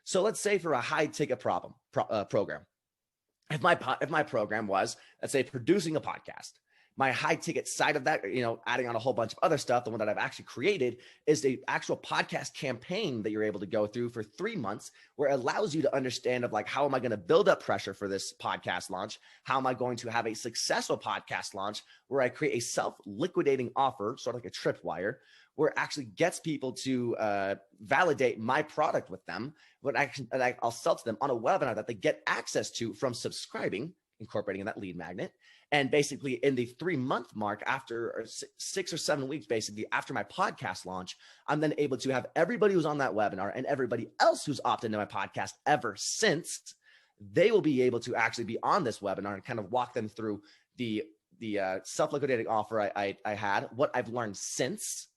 So let's say for a high ticket program, if my program was, let's say, producing a podcast, my high ticket side of that, adding on a whole bunch of other stuff, the one that I've actually created is the actual podcast campaign that you're able to go through for 3 months, where it allows you to understand of like, how am I going to build up pressure for this podcast launch? How am I going to have a successful podcast launch where I create a self-liquidating offer, sort of like a tripwire, where it actually gets people to validate my product with them, but I'll sell to them on a webinar that they get access to from subscribing, incorporating in that lead magnet. And basically in the 3-month mark, after 6 or 7 weeks, basically after my podcast launch, I'm then able to have everybody who's on that webinar and everybody else who's opted into my podcast ever since, they will be able to actually be on this webinar and kind of walk them through the self-liquidating offer I had, what I've learned since,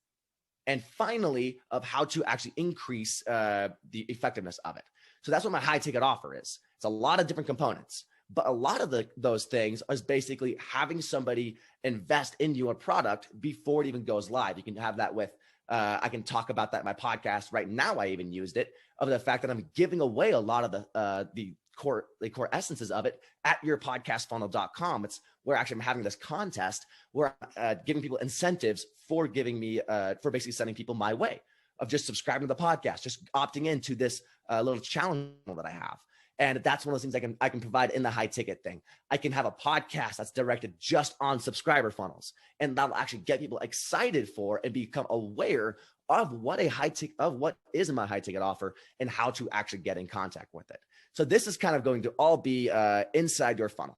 and finally of how to actually increase the effectiveness of it. So that's what my high ticket offer is. It's a lot of different components, but a lot of those things is basically having somebody invest in your product before it even goes live. You can have that with, I can talk about that in my podcast right now. I even used it, of the fact that I'm giving away a lot of the core essences of it at yourpodcastfunnel.com. It's where actually I'm having this contest where I'm giving people incentives for giving me, for basically sending people my way of just subscribing to the podcast, just opting into this little challenge that I have. And that's one of those things I can provide in the high ticket thing. I can have a podcast that's directed just on subscriber funnels, and that'll actually get people excited for and become aware of what is in my high ticket offer and how to actually get in contact with it. So this is kind of going to all be inside your funnel.